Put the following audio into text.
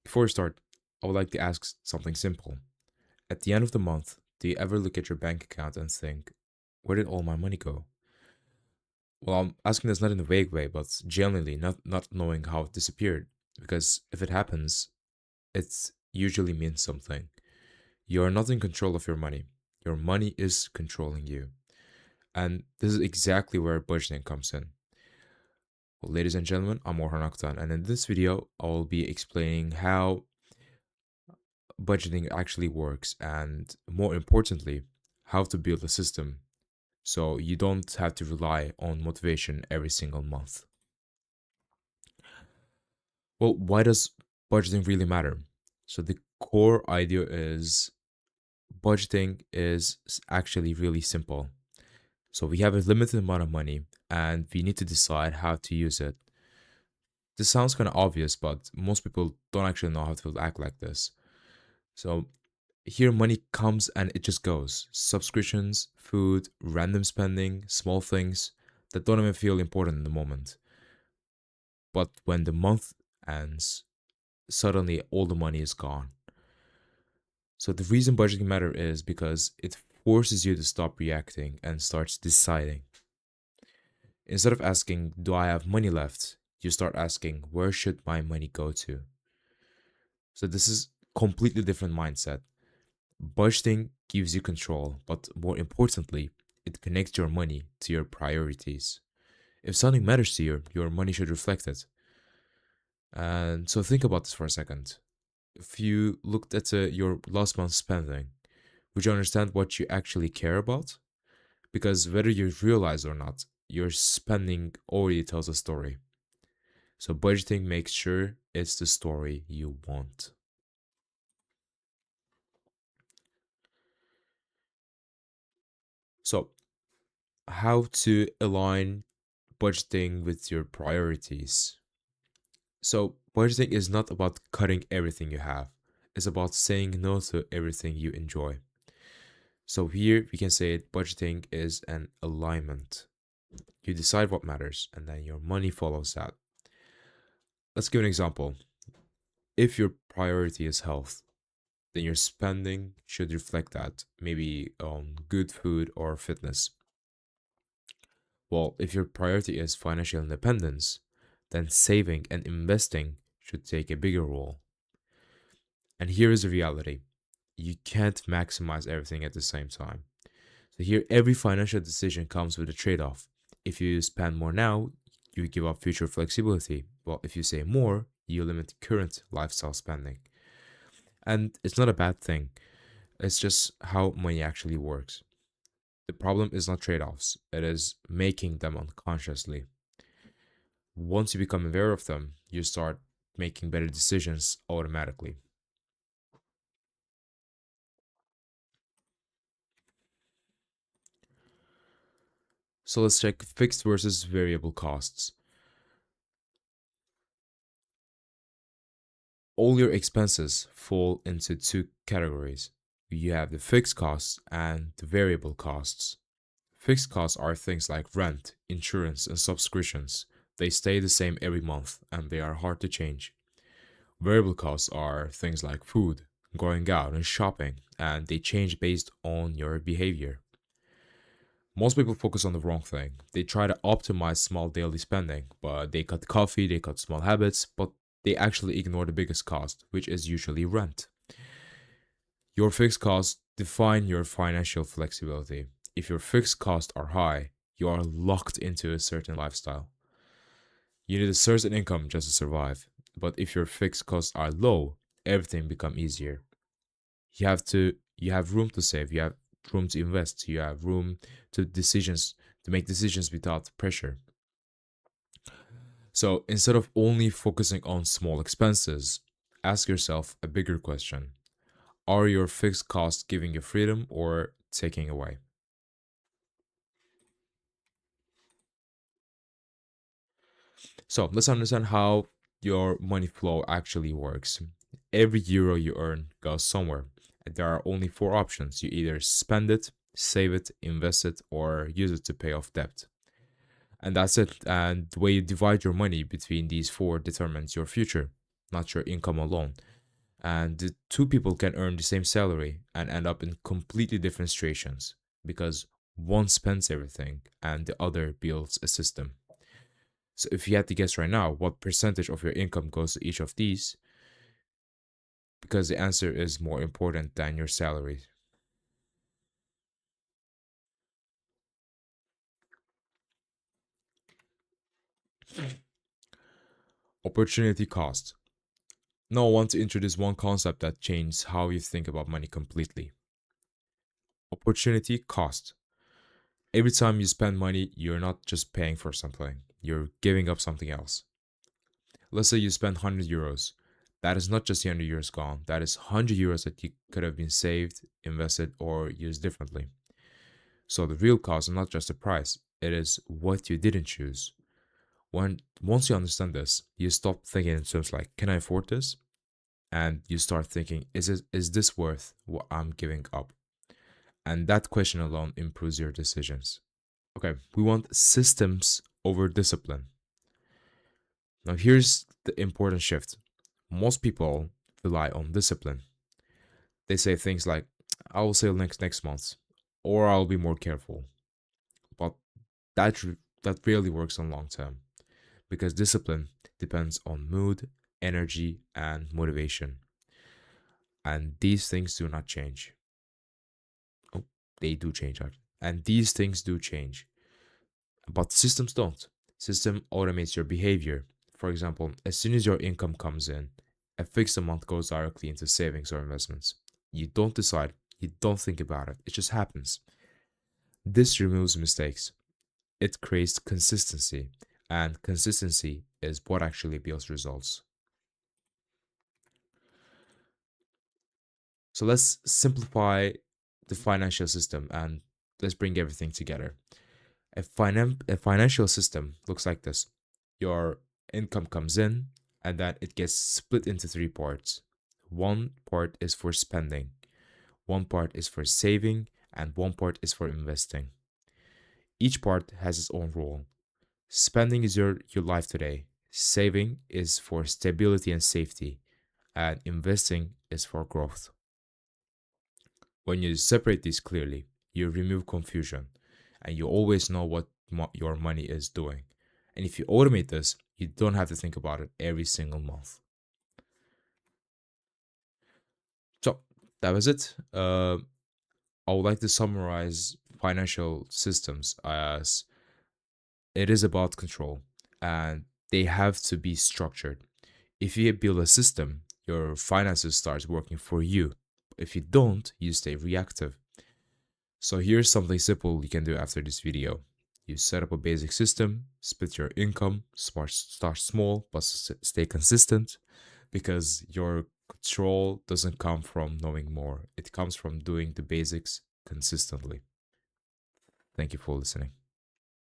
Before we start, I would like to ask something simple. At the end of the month, do you ever look at your bank account and think, where did all my money go? Well, I'm asking this not in a vague way, but genuinely, not knowing how it disappeared. Because if it happens, it usually means something. You are not in control of your money. Your money is controlling you. And this is exactly where budgeting comes in. Well, ladies and gentlemen, I'm Orhan Aktan, and in this video, I will be explaining how budgeting actually works and, more importantly, how to build a system so you don't have to rely on motivation every single month. Well, why does budgeting really matter? So, the core idea is budgeting is actually really simple. So, we have a limited amount of money and we need to decide how to use it. This sounds kind of obvious, but most people don't actually know how to act like this. So, here money comes and it just goes. Subscriptions, food, random spending, small things that don't even feel important in the moment. But when the month ends, suddenly all the money is gone. So the reason budgeting matter is because it forces you to stop reacting and starts deciding. Instead of asking, do I have money left? You start asking, where should my money go to? So this is completely different mindset. Budgeting gives you control, but more importantly, it connects your money to your priorities. If something matters to you, your money should reflect it. And so think about this for a second. If you looked at your last month's spending, would you understand what you actually care about? Because whether you realize or not, your spending already tells a story. So budgeting makes sure it's the story you want. So, how to align budgeting with your priorities? So, budgeting is not about cutting everything you have. It's about saying no to everything you enjoy. So here we can say it, budgeting is an alignment. You decide what matters and then your money follows that. Let's give an example. If your priority is health, then your spending should reflect that, maybe on good food or fitness. Well, if your priority is financial independence, then saving and investing should take a bigger role. And here is the reality: you can't maximize everything at the same time. So, here, every financial decision comes with a trade off. If you spend more now, you give up future flexibility. Well, if you save more, you limit current lifestyle spending. And it's not a bad thing, it's just how money actually works. The problem is not trade offs, it is making them unconsciously. Once you become aware of them, you start making better decisions automatically. So let's check fixed versus variable costs. All your expenses fall into two categories. You have the fixed costs and the variable costs. Fixed costs are things like rent, insurance, and subscriptions. They stay the same every month and they are hard to change. Variable costs are things like food, going out, and shopping, and they change based on your behavior. Most people focus on the wrong thing. They try to optimize small daily spending, but they cut coffee, they cut small habits, but they actually ignore the biggest cost, which is usually rent. Your fixed costs define your financial flexibility. If your fixed costs are high, you are locked into a certain lifestyle. You need a certain income just to survive. But if your fixed costs are low, everything becomes easier. You have room to save, you have room to invest, you have room to make decisions without pressure. So instead of only focusing on small expenses, ask yourself a bigger question. Are your fixed costs giving you freedom or taking away? So let's understand how your money flow actually works. Every euro you earn goes somewhere. There are only four options. You either spend it, save it, invest it, or use it to pay off debt. And that's it. And the way you divide your money between these four determines your future. not your income alone. And the two people can earn the same salary and end up in completely different situations because one spends everything and the other builds a system. So if you had to guess right now what percentage of your income goes to each of these, because the answer is more important than your salary. Opportunity cost. Now I want to introduce one concept that changes how you think about money completely. Opportunity cost. Every time you spend money, you're not just paying for something, you're giving up something else. Let's say you spend 100 euros. That is not just the 100 euros gone, that is 100 euros that you could have been saved, invested, or used differently. So the real cost is not just the price, it is what you didn't choose. Once you understand this, you stop thinking in terms like, can I afford this? And you start thinking, is this worth what I'm giving up? And that question alone improves your decisions. Okay, we want systems over discipline. Now, here's the important shift. Most people rely on discipline. They say things like, I will save next month, or I'll be more careful. But that, that rarely works on long term because discipline depends on mood, energy, and motivation. And these things do not change. Oh, they do change, actually. And these things do change. But systems don't. System automates your behavior. For example, as soon as your income comes in, a fixed amount goes directly into savings or investments. You don't decide, you don't think about it, it just happens. This removes mistakes. It creates consistency, and consistency is what actually builds results. So let's simplify the financial system and let's bring everything together. A financial system looks like this. Your income comes in and then it gets split into three parts. One part is for spending, one part is for saving, and one part is for investing. Each part has its own role. Spending is your life today, saving is for stability and safety, and investing is for growth. When you separate these clearly, you remove confusion and you always know what your money is doing. And if you automate this, you don't have to think about it every single month. So that was it. I would like to summarize financial systems as it is about control and they have to be structured. If you build a system, your finances starts working for you. If you don't, you stay reactive. So here's something simple you can do after this video. You set up a basic system, split your income, start small, but stay consistent because your control doesn't come from knowing more. It comes from doing the basics consistently. Thank you for listening.